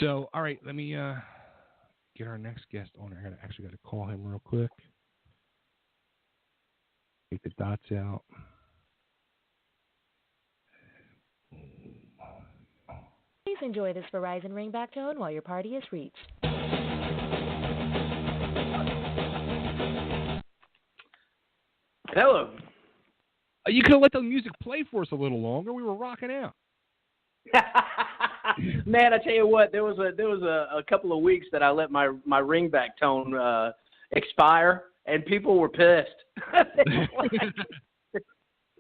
So, all right, let me get our next guest on. I actually got to call him real quick. Take the dots out. Please enjoy this Verizon ringback tone while your party is reached. Hello. You could have let the music play for us a little longer. We were rocking out. Man, I tell you what, there was a couple of weeks that I let my ringback tone expire, and people were pissed.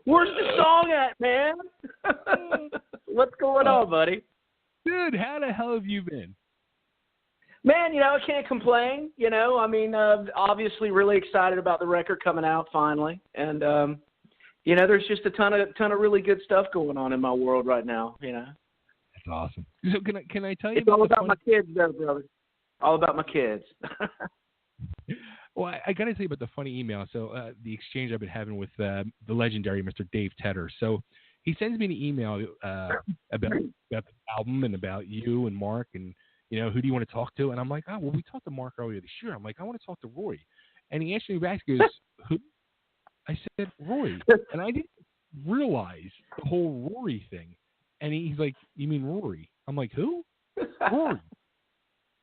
Where's the song at, man? What's going on, buddy? Dude, how the hell have you been? Man, I can't complain. I mean, obviously really excited about the record coming out finally. And, there's just a ton of really good stuff going on in my world right now, That's awesome. So can I tell you it's all about my kids, though, brother. All about my kids. Well, I got to tell you about the funny email. So the exchange I've been having with the legendary Mr. Dave Tedder. So he sends me an email about the album and about you and Mark and, who do you want to talk to? And I'm like, oh, well, we talked to Mark earlier this year. I'm like, I want to talk to Roy. And he actually back goes, who? I said, Roy. And I didn't realize the whole Rory thing. And he's like, you mean Rory? I'm like, who? Rory.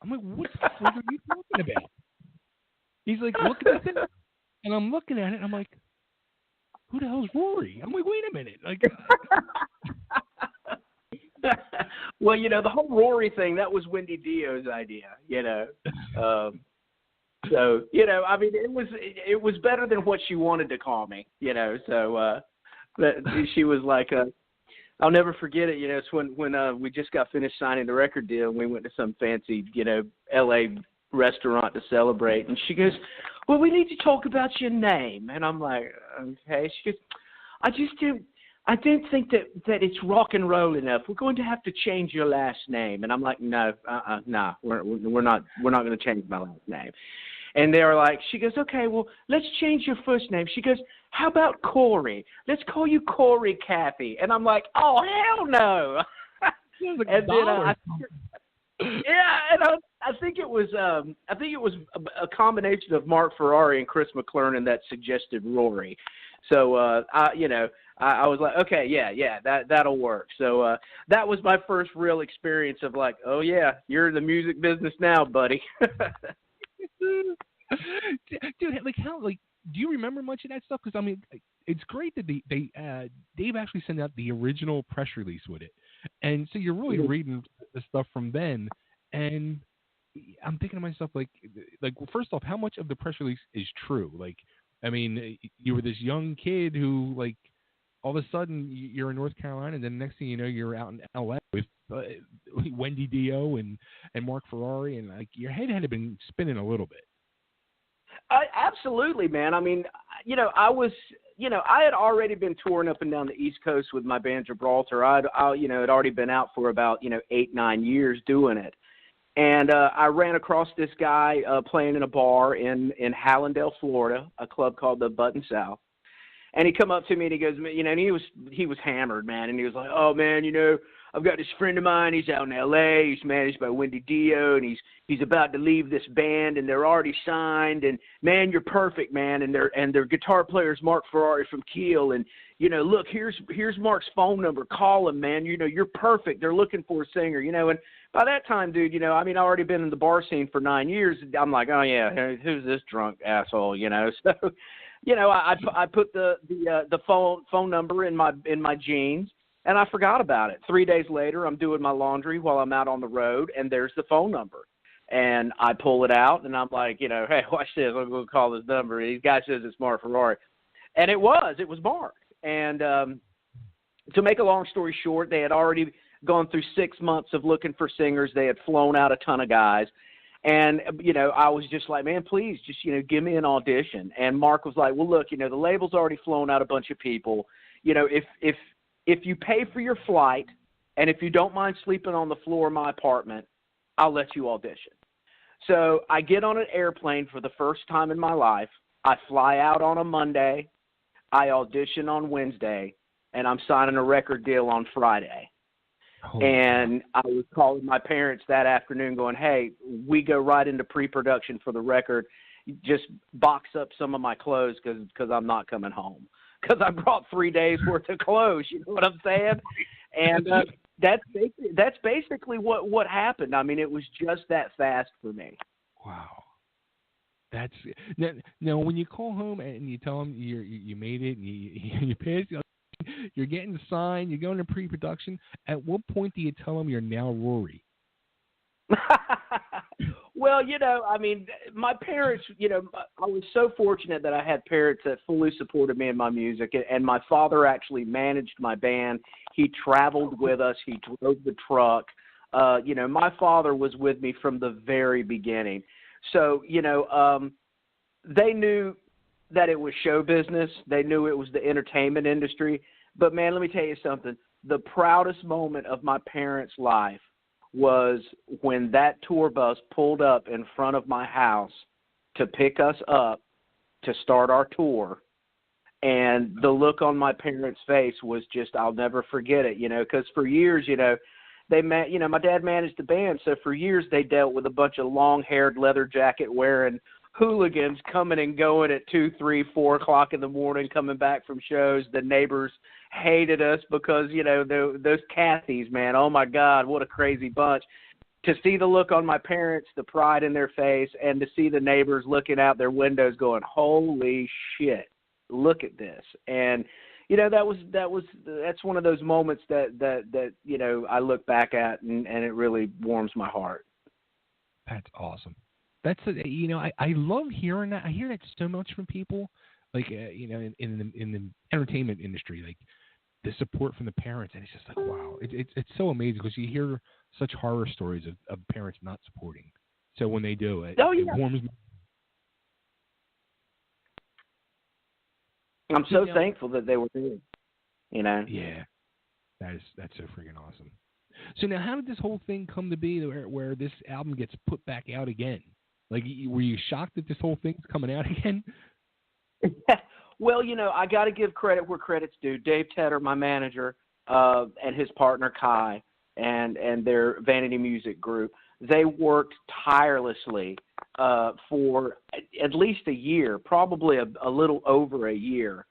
I'm like, what the fuck are you talking about? He's like, look at this. And I'm looking at it, and I'm like, who the hell's Rory? I'm like, wait a minute. Like, well, the whole Rory thing, that was Wendy Dio's idea, So, I mean, it was better than what she wanted to call me, So, but she was like, I'll never forget it. It's when we just got finished signing the record deal, and we went to some fancy, L.A. restaurant to celebrate, and she goes, well, we need to talk about your name. And I'm like, okay. She goes, I didn't think that it's rock and roll enough. We're going to have to change your last name. And I'm like, no, we're not going to change my last name. And they were like, she goes, okay, well, let's change your first name. She goes, how about Corey? Let's call you Corey Cathey. And I'm like, oh, hell no. And then I think it was a combination of Mark Ferrari and Chris McClernand that suggested Rory. So I was like, okay, yeah, that'll work. So that was my first real experience of like, oh yeah, you're in the music business now, buddy. Dude, like how, like, do you remember much of that stuff? Because I mean, it's great that Dave actually sent out the original press release with it, and so you're really reading the stuff from then. And I'm thinking to myself, like, well, first off, how much of the press release is true? Like, I mean, you were this young kid who, like, all of a sudden you're in North Carolina, and then next thing you know, you're out in L.A. with Wendy Dio and Mark Ferrari, and like your head had been spinning a little bit. Absolutely, man. I mean, I had already been touring up and down the East Coast with my band Gibraltar. I had already been out for about 8-9 years doing it. And I ran across this guy playing in a bar in Hallandale, Florida, a club called the Button South. And he come up to me and he goes, and he was hammered, man. And he was like, oh, man, I've got this friend of mine. He's out in L.A. He's managed by Wendy Dio, and he's about to leave this band, and they're already signed. And man, you're perfect, man. And their guitar player's Mark Ferrari from Kiel. And look, here's Mark's phone number. Call him, man. You're perfect. They're looking for a singer. And by that time, dude, I mean, I already been in the bar scene for 9 years. I'm like, oh yeah, who's this drunk asshole? So. I put the phone number in my jeans, and I forgot about it. 3 days later, I'm doing my laundry while I'm out on the road, and there's the phone number. And I pull it out, and I'm like, hey, watch this. I'm going to call this number. And this guy says it's Mark Ferrari. And it was Mark. And to make a long story short, they had already gone through 6 months of looking for singers. They had flown out a ton of guys. And, I was just like, man, please just, give me an audition. And Mark was like, well, look, the label's already flown out a bunch of people. If you pay for your flight and if you don't mind sleeping on the floor of my apartment, I'll let you audition. So I get on an airplane for the first time in my life. I fly out on a Monday. I audition on Wednesday, and I'm signing a record deal on Friday. And I was calling my parents that afternoon going, hey, we go right into pre-production for the record. Just box up some of my clothes because I'm not coming home. Because I brought 3 days worth of clothes. You know what I'm saying? And that's basically what happened. I mean, it was just that fast for me. Wow. That's now when you call home and you tell them you made it and you passed, you're getting signed, you're going to pre-production. At what point do you tell them you're now Rory? Well, I mean, my parents, I was so fortunate that I had parents that fully supported me in my music, and my father actually managed my band. He traveled with us. He drove the truck. My father was with me from the very beginning. So, they knew that it was show business. They knew it was the entertainment industry. But, man, let me tell you something. The proudest moment of my parents' life was when that tour bus pulled up in front of my house to pick us up to start our tour. And the look on my parents' face was just, I'll never forget it, because for years, my dad managed the band. So for years they dealt with a bunch of long-haired, leather jacket wearing hooligans coming and going at 2, 3, 4 o'clock in the morning, coming back from shows. The neighbors hated us because, those Catheys, man, oh my God, what a crazy bunch. To see the look on my parents, the pride in their face, and to see the neighbors looking out their windows going, holy shit, look at this. And, that's one of those moments that I look back at and it really warms my heart. That's awesome. That's I love hearing that. I hear that so much from people, like in the entertainment industry, like the support from the parents, and it's just like wow, it's so amazing because you hear such horror stories of parents not supporting. So when they do, it warms me. I'm so thankful that they were there. Yeah, that's so freaking awesome. So now, how did this whole thing come to be where this album gets put back out again? Like, were you shocked that this whole thing's coming out again? Well, I got to give credit where credit's due. Dave Tedder, my manager, and his partner Kai, and their Vanity Music group, they worked tirelessly for at least a year, probably a little over a year,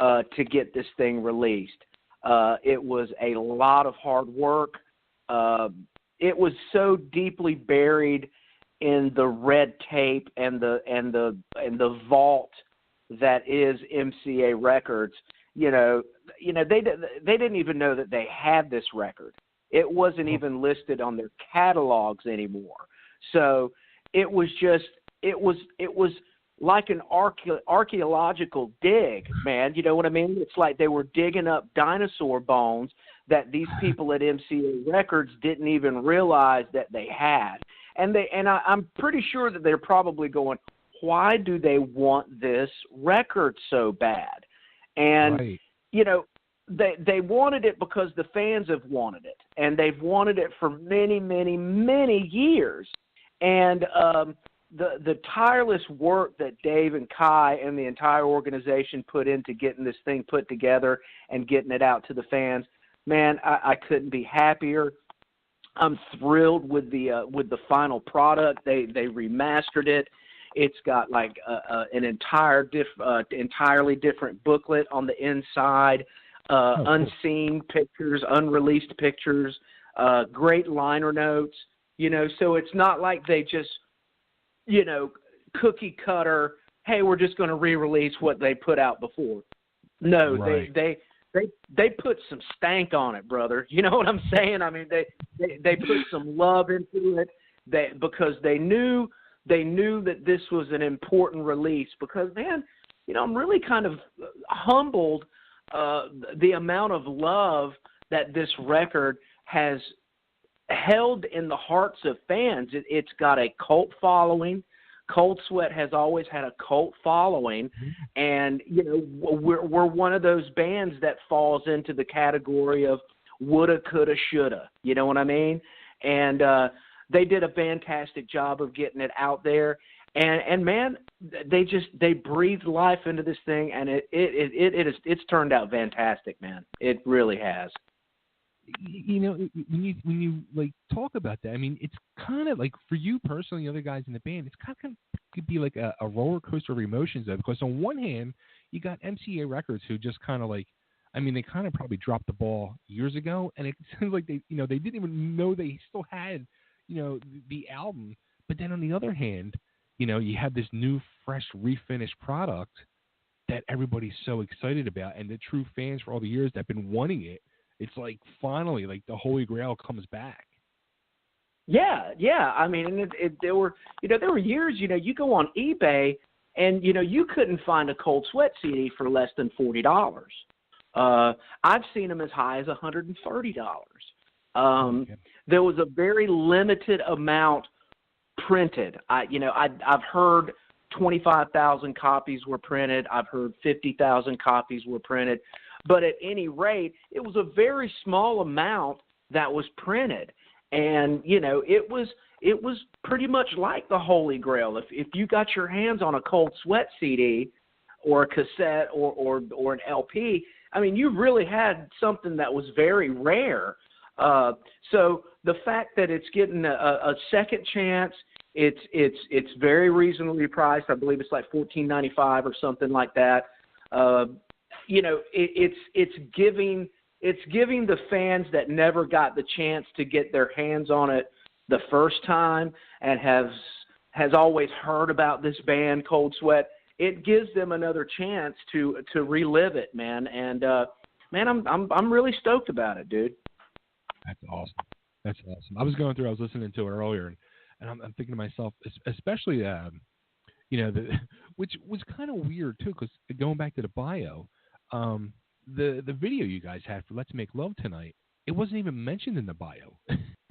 to get this thing released. It was a lot of hard work. It was so deeply buried in the red tape and the vault that is MCA Records. They didn't even know that they had this record. It wasn't even listed on their catalogs anymore. So it was like an archaeological dig, man. You know what I mean? It's like they were digging up dinosaur bones that these people at MCA Records didn't even realize that they had. And I'm pretty sure that they're probably going, why do they want this record so bad? And, right. They wanted it because the fans have wanted it. And they've wanted it for many, many, many years. And the tireless work that Dave and Kai and the entire organization put into getting this thing put together and getting it out to the fans, man, I couldn't be happier. I'm thrilled with the final product. They remastered it. It's got like an entirely different booklet on the inside, unseen pictures, unreleased pictures, great liner notes. So it's not like they just cookie cutter. Hey, we're just going to re-release what they put out before. No, right. They put some stank on it, brother. You know what I'm saying? I mean, they put some love into it because they knew that this was an important release. Because, man, I'm really kind of humbled the amount of love that this record has held in the hearts of fans. It's got a cult following. Cold Sweat has always had a cult following, and we're one of those bands that falls into the category of woulda, coulda, shoulda. You know what I mean? And they did a fantastic job of getting it out there. And man, they breathed life into this thing, and it's turned out fantastic, man. It really has. you know, when you like talk about that, I mean, it's kind of like for you personally, the other guys in the band, it's kind of could be like a roller coaster of emotions though, because on one hand, you got MCA Records who just kind of like, I mean, they kind of probably dropped the ball years ago, and it seems like they, you know, they didn't even know they still had, you know, the album. But then on the other hand, you know, you have this new, fresh, refinished product that everybody's so excited about, and the true fans for all the years that have been wanting it. It's like finally, like the Holy Grail comes back. Yeah. I mean, and there were years, you know, you go on eBay and, you know, you couldn't find a Cold Sweat CD for less than $40. I've seen them as high as $130. Okay. There was a very limited amount printed. I've heard 25,000 copies were printed. I've heard 50,000 copies were printed. But at any rate, it was a very small amount that was printed. And, you know, it was pretty much like the Holy Grail. If you got your hands on a Cold Sweat CD or a cassette or an LP, I mean, you really had something that was very rare. So the fact that it's getting a second chance, it's very reasonably priced. I believe it's like $14.95 or something like that. You know, it's giving the fans that never got the chance to get their hands on it the first time and has always heard about this band Cold Sweat. It gives them another chance to relive it, man. And man, I'm really stoked about it, dude. That's awesome. I was listening to it earlier, and I'm thinking to myself, especially you know, which was kind of weird too, because going back to the bio. The video you guys had for Let's Make Love Tonight, it wasn't even mentioned in the bio.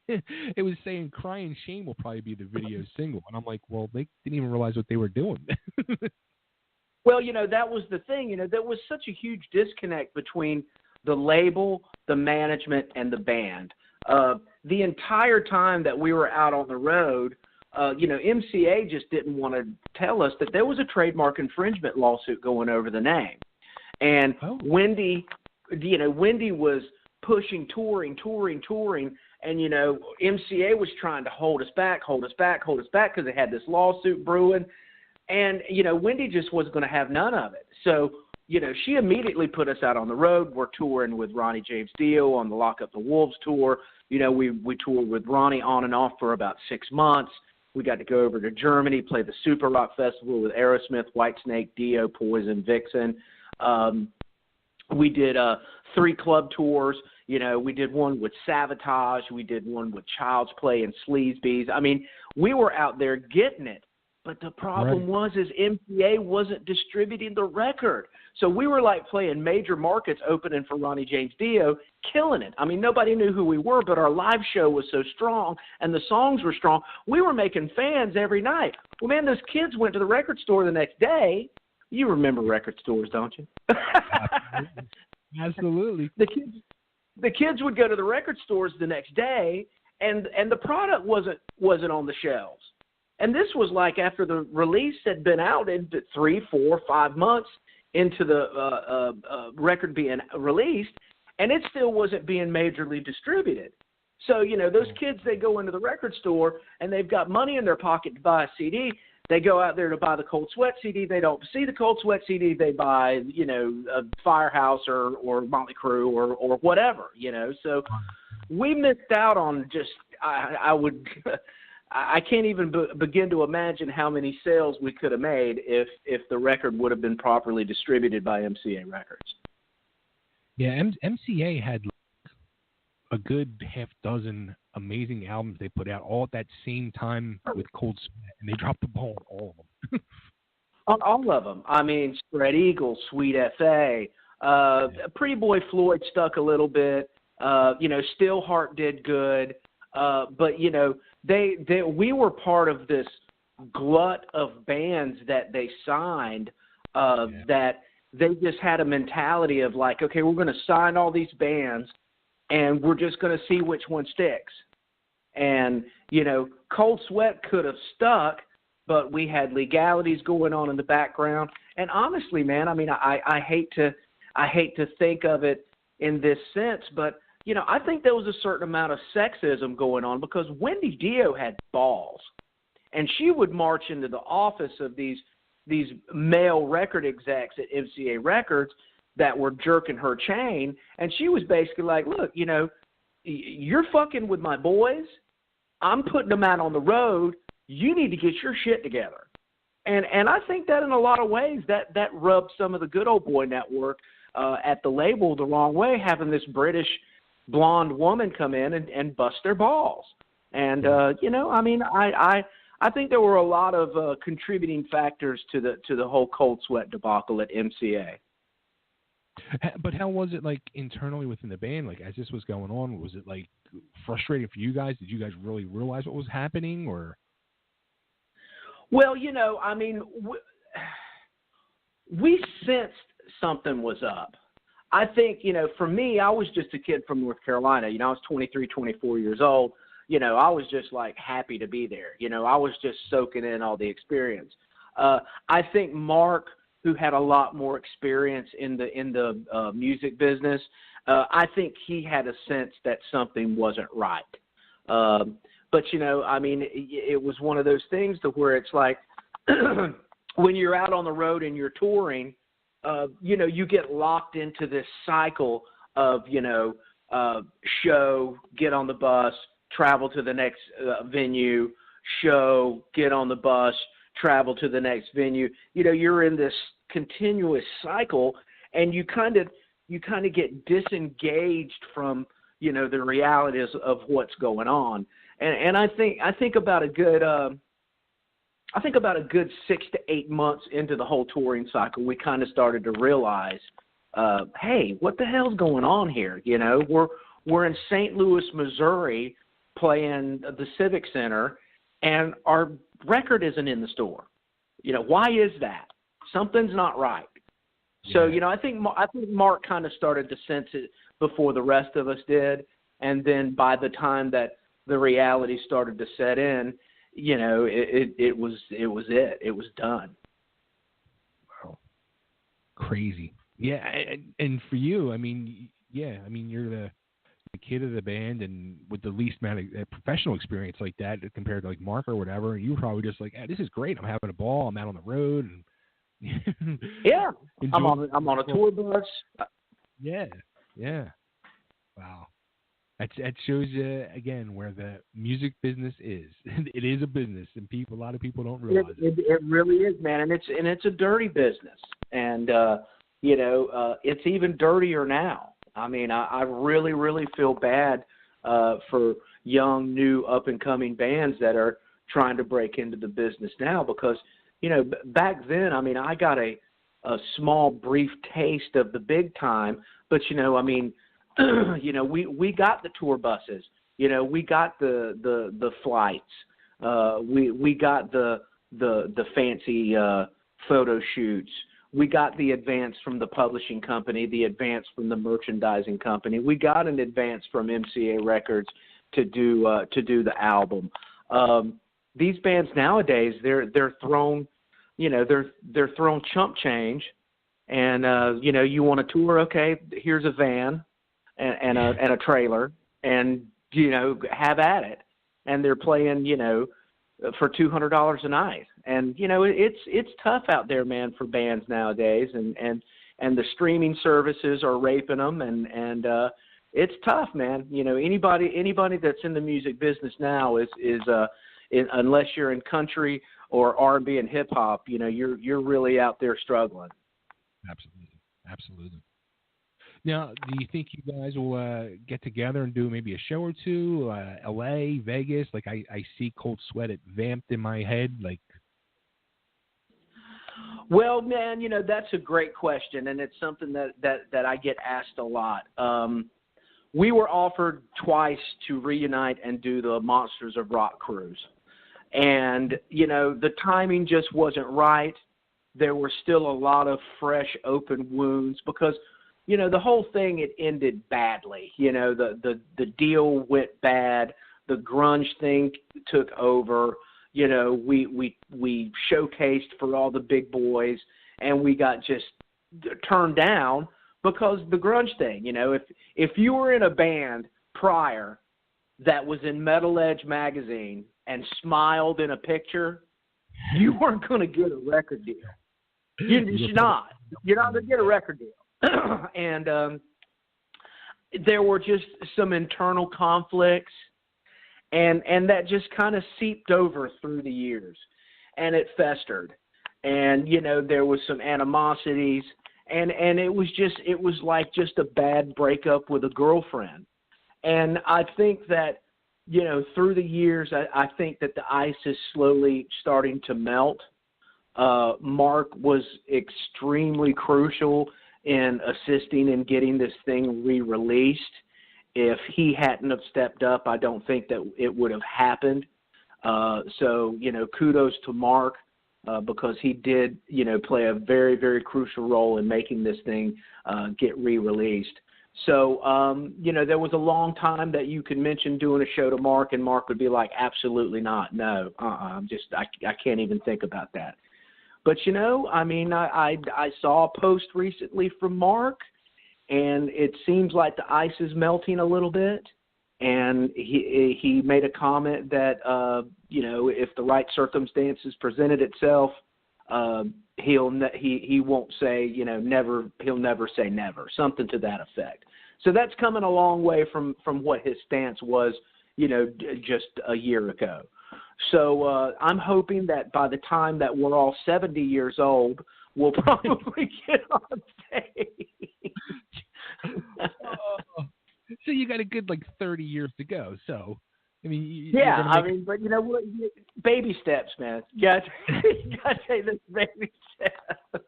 It was saying Crying Shame will probably be the video single. And I'm like, well, they didn't even realize what they were doing. Well, you know, that was the thing. You know, there was such a huge disconnect between the label, the management, and the band. The entire time that we were out on the road, you know, MCA just didn't want to tell us that there was a trademark infringement lawsuit going over the name. And Wendy was pushing touring, and, you know, MCA was trying to hold us back because they had this lawsuit brewing. And, you know, Wendy just wasn't going to have none of it. So, you know, she immediately put us out on the road. We're touring with Ronnie James Dio on the Lock Up the Wolves tour. You know, we toured with Ronnie on and off for about 6 months. We got to go over to Germany, play the Super Rock Festival with Aerosmith, Whitesnake, Dio, Poison, Vixen. We did 3 club tours. You know, we did one with Savatage. We did one with Child's Play and Sleazebees. I mean, we were out there getting it. But the problem was MCA wasn't distributing the record. So we were like playing major markets opening for Ronnie James Dio, killing it. I mean, nobody knew who we were, but our live show was so strong and the songs were strong. We were making fans every night. Well, man, those kids went to the record store the next day. You remember record stores, don't you? Absolutely. The kids would go to the record stores the next day, and the product wasn't on the shelves. And this was like after the release had been out in 3, 4, 5 months into the record being released, and it still wasn't being majorly distributed. So, you know, those kids, they go into the record store, and they've got money in their pocket to buy a CD. They go out there to buy the Cold Sweat CD. They don't see the Cold Sweat CD. They buy, you know, a Firehouse or Motley Crue or whatever, you know. So we missed out on just I can't even begin to imagine how many sales we could have made if the record would have been properly distributed by MCA Records. Yeah, MCA had a good half dozen amazing albums they put out all at that same time with Cold Sweat, and they dropped the ball on all of them. On all of them. I mean, Spread Eagle, Sweet F.A., Pretty Boy Floyd stuck a little bit. You know, Stillheart did good. But, you know, we were part of this glut of bands that they signed that they just had a mentality of like, okay, we're going to sign all these bands and we're just going to see which one sticks. And, you know, Cold Sweat could have stuck, but we had legalities going on in the background. And honestly, man, I mean, I hate to think of it in this sense, but I think there was a certain amount of sexism going on because Wendy Dio had balls, and she would march into the office of these male record execs at MCA Records that were jerking her chain, and she was basically like, look, you're fucking with my boys. I'm putting them out on the road. You need to get your shit together. And I think that in a lot of ways that rubbed some of the good old boy network at the label the wrong way, having this British blonde woman come in and bust their balls. And, I think there were a lot of contributing factors to the whole Cold Sweat debacle at MCA. But how was it like internally within the band? Like as this was going on, was it like frustrating for you guys? Did you guys really realize what was happening, or? Well, we sensed something was up. I think, for me, I was just a kid from North Carolina. I was 23, 24 years old. I was just like happy to be there. I was just soaking in all the experience. I think Mark, who had a lot more experience in the music business, I think he had a sense that something wasn't right. But, it was one of those things to where it's like when you're out on the road and you're touring, you get locked into this cycle of, show, get on the bus, travel to the next venue, show, get on the bus, travel to the next venue. You're in this continuous cycle, and you kind of get disengaged from, the realities of what's going on. And I think about a good 6 to 8 months into the whole touring cycle, we kind of started to realize, hey, what the hell's going on here? We're in St. Louis, Missouri, playing the Civic Center, and our record isn't in the store. Why is that? Something's not right. Yeah. So, I think Mark kind of started to sense it before the rest of us did, and then by the time that the reality started to set in, it was done. Wow, crazy. Yeah, and for you, you're the kid of the band and with the least amount of professional experience like that compared to like Mark or whatever. You were probably just like, hey, this is great. I'm having a ball. I'm out on the road. And yeah, I'm on a tour bus. Yeah. Wow. That shows you again where the music business is. It is a business, and a lot of people don't realize it. It really is, man, and it's a dirty business, and it's even dirtier now. I really, really feel bad for young, new, up-and-coming bands that are trying to break into the business now because, back then, I got a small, brief taste of the big time, but, we got the tour buses, we got the flights, we got the fancy photo shoots. We got the advance from the publishing company, the advance from the merchandising company. We got an advance from MCA Records to do the album. These bands nowadays, they're thrown, they're thrown chump change, and you want a tour? Okay, here's a van and a trailer, and have at it. And they're playing, for $200 a night. And, it's tough out there, man, for bands nowadays. And the streaming services are raping them. And it's tough, man. Anybody that's in the music business now is unless you're in country or R&B and hip hop, you're really out there struggling. Absolutely. Now, do you think you guys will get together and do maybe a show or two? L.A., Vegas? Like I see Cold Sweat at Vamped in my head. Like, well, man, that's a great question, and it's something that I get asked a lot. We were offered twice to reunite and do the Monsters of Rock cruise, and the timing just wasn't right. There were still a lot of fresh, open wounds because. The whole thing, it ended badly. The deal went bad. The grunge thing took over. We showcased for all the big boys, and we got just turned down because the grunge thing, if you were in a band prior that was in Metal Edge magazine and smiled in a picture, you weren't going to get a record deal. You're not going to get a record deal. And there were just some internal conflicts, and that just kind of seeped over through the years, and it festered. And, there was some animosities, and it was like just a bad breakup with a girlfriend. And I think that, through the years, I think that the ice is slowly starting to melt. Mark was extremely crucial in assisting in getting this thing re-released. If he hadn't have stepped up, I don't think that it would have happened. So, kudos to Mark because he did, play a very, very crucial role in making this thing get re-released. So, there was a long time that you could mention doing a show to Mark, and Mark would be like, absolutely not. No, I can't even think about that. But, I saw a post recently from Mark, and it seems like the ice is melting a little bit. And he made a comment that, if the right circumstances presented itself, he won't say, never, he'll never say never, something to that effect. So that's coming a long way from what his stance was, just a year ago. So I'm hoping that by the time that we're all 70 years old, we'll probably get on stage. So you got a good 30 years to go. So, I mean, but you know what? Baby steps, man. You got to take this baby steps.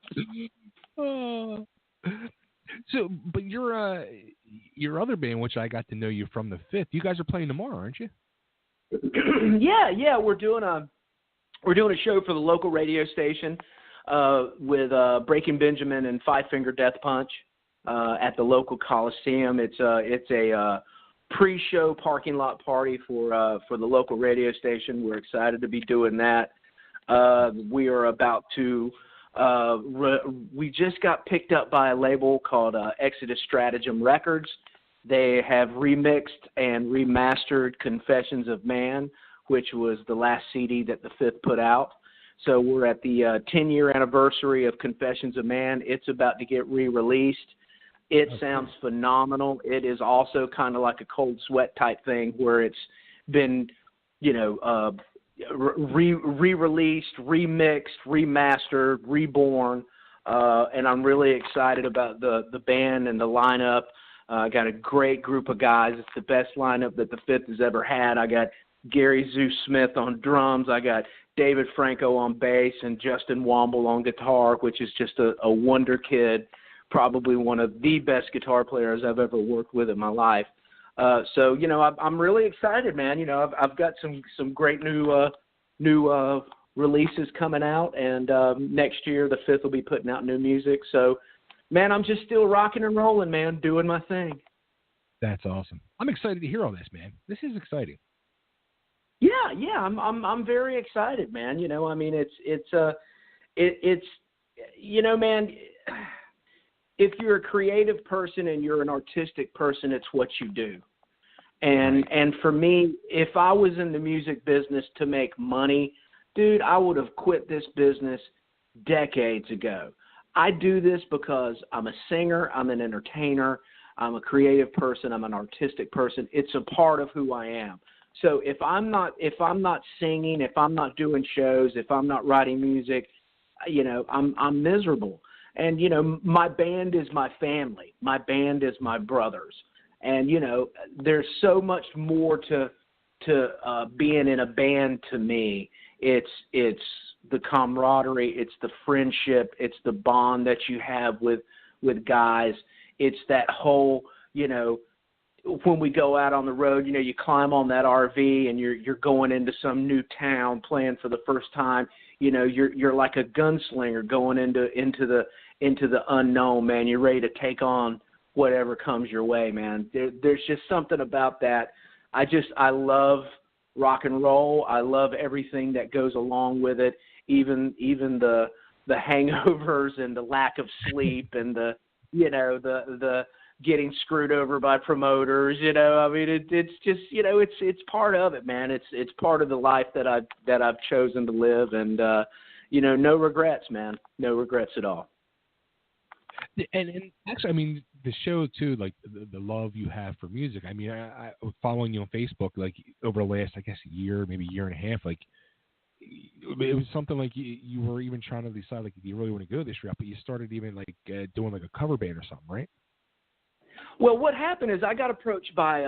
So, but your other band, which I got to know you from the Fifth, you guys are playing tomorrow, aren't you? Yeah. We're doing a show for the local radio station with Breaking Benjamin and Five Finger Death Punch at the local Coliseum. It's a pre-show parking lot party for the local radio station. We're excited to be doing that. We are about to. We just got picked up by a label called Exodus Stratagem Records. They have remixed and remastered Confessions of Man, which was the last CD that the Fifth put out. So we're at the 10-year anniversary of Confessions of Man. It's about to get re-released. It sounds phenomenal. It is also kind of like a Cold Sweat type thing where it's been, re-released, remixed, remastered, reborn. And I'm really excited about the band and the lineup. I got a great group of guys. It's the best lineup that the Fifth has ever had. I got Gary Zeus Smith on drums. I got David Franco on bass and Justin Womble on guitar, which is just a wonder kid, probably one of the best guitar players I've ever worked with in my life. So, I'm really excited, man. I've got some great new releases coming out, and next year the Fifth will be putting out new music. So, man, I'm just still rocking and rolling, man, doing my thing. That's awesome. I'm excited to hear all this, man. This is exciting. Yeah, I'm very excited, man. It's man, if you're a creative person and you're an artistic person, it's what you do. And for me, if I was in the music business to make money, dude, I would have quit this business decades ago. I do this because I'm a singer, I'm an entertainer, I'm a creative person, I'm an artistic person. It's a part of who I am. So if I'm not singing, if I'm not doing shows, if I'm not writing music, I'm miserable. And my band is my family. My band is my brothers. And there's so much more to being in a band to me. It's the camaraderie, it's the friendship, it's the bond that you have with guys. It's that whole, when we go out on the road, you climb on that RV and you're going into some new town playing for the first time. You're like a gunslinger going into the unknown, man. You're ready to take on whatever comes your way, man. There's just something about that. I love rock and roll. I love everything that goes along with it, even the hangovers and the lack of sleep and the the getting screwed over by promoters. I mean, it's just, it's part of it, man. It's part of the life that I've chosen to live, and no regrets, man. No regrets at all. And actually, I mean, the show too, like the love you have for music. I mean, I was following you on Facebook, like over the last, I guess, year, maybe year and a half. Like, it was something like you were even trying to decide, like, do you really want to go this route? But you started even like doing like a cover band or something, right? Well, what happened is I got approached by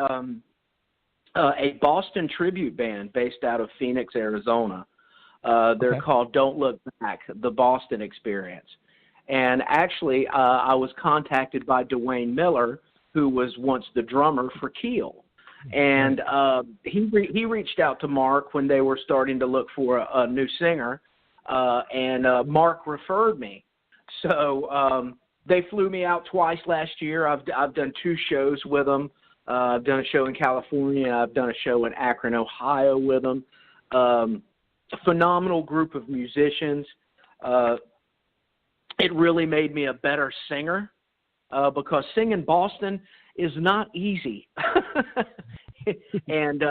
a Boston tribute band based out of Phoenix, Arizona. They're called Don't Look Back, the Boston Experience. And actually, I was contacted by Dwayne Miller, who was once the drummer for Keel. And he reached out to Mark when they were starting to look for a new singer, and Mark referred me. So they flew me out twice last year. I've done 2 shows with them. I've done a show in California. I've done a show in Akron, Ohio with them. A phenomenal group of musicians. It really made me a better singer because singing Boston is not easy. And,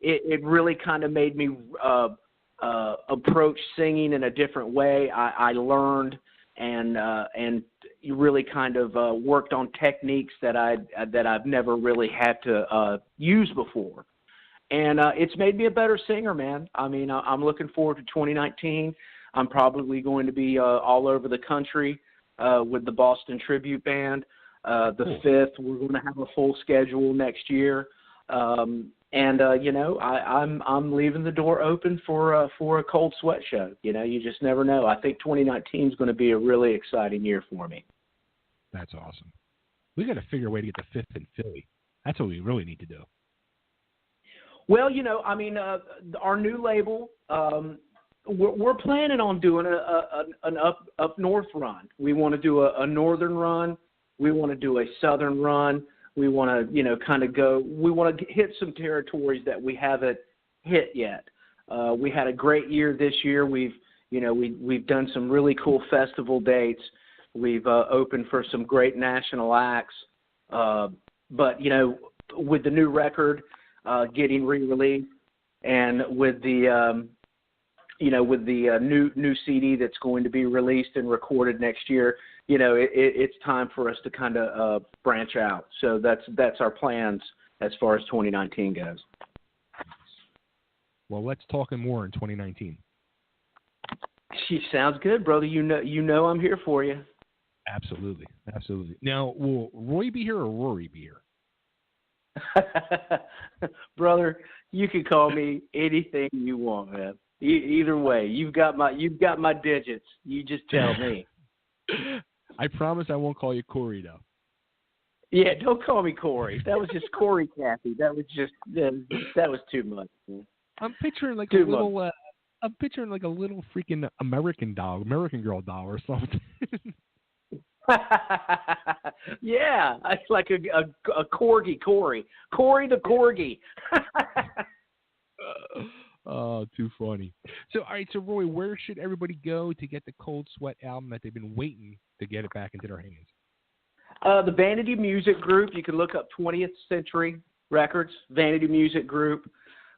it really kind of made me approach singing in a different way. I learned and you really kind of worked on techniques that I've never really had to use before. And it's made me a better singer, man. I mean, I'm looking forward to 2019. I'm probably going to be all over the country with the Boston Tribute Band. The 5th, we're going to have a full schedule next year. I'm leaving the door open for a Cold Sweat show. You just never know. I think 2019 is going to be a really exciting year for me. That's awesome. We got to figure a way to get the 5th in Philly. That's what we really need to do. Well, our new label, we're planning on doing an up north run. We want to do a northern run. We want to do a southern run. We want to, kind of go. We want to hit some territories that we haven't hit yet. We had a great year this year. We've done some really cool festival dates. We've opened for some great national acts. But with the new record getting re-released, and with the new CD that's going to be released and recorded next year, it's time for us to kind of branch out. So that's our plans as far as 2019 goes. Well, let's talk more in 2019. Sounds good, brother. You know I'm here for you. Absolutely. Now, will Roy be here or Rory be here? Brother, you can call me anything you want, man. Either way, you've got my digits. You just tell me. I promise I won't call you Corey, though. Yeah, don't call me Corey. That was just Corey Cathey. That was too much, man. I'm picturing like a little freaking American Girl doll or something. Yeah, like a corgi, Corey the corgi. Oh, too funny. So, all right, so Roy, where should everybody go to get the Cold Sweat album that they've been waiting to get it back into their hands? The Vanity Music Group. You can look up 20th Century Records, Vanity Music Group.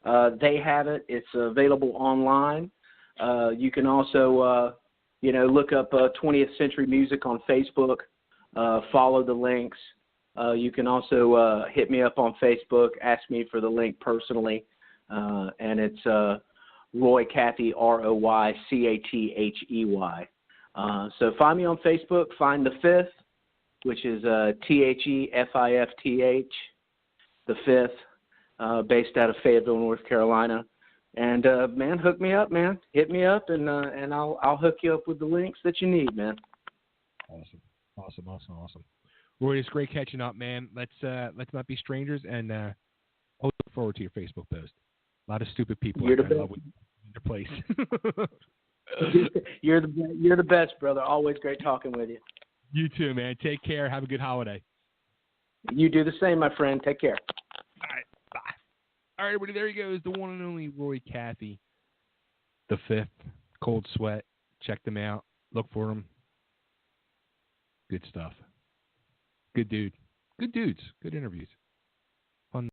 They have it. It's available online. You can also, look up 20th Century Music on Facebook. Follow the links. You can also hit me up on Facebook. Ask me for the link personally. And it's Roy Cathey, RoyCathey. So find me on Facebook. Find the 5th, which is TheFifth, the 5th, based out of Fayetteville, North Carolina. And man, hook me up, man. Hit me up, and I'll hook you up with the links that you need, man. Awesome. Roy, it's great catching up, man. Let's not be strangers, and I'll look forward to your Facebook post. A lot of stupid people in their place. You're the best, brother. Always great talking with you. You too, man. Take care. Have a good holiday. You do the same, my friend. Take care. All right. Bye. All right, everybody. There he goes, the one and only Roy Cathey, the 5th, Cold Sweat. Check them out. Look for them. Good stuff. Good dude. Good dudes. Good interviews.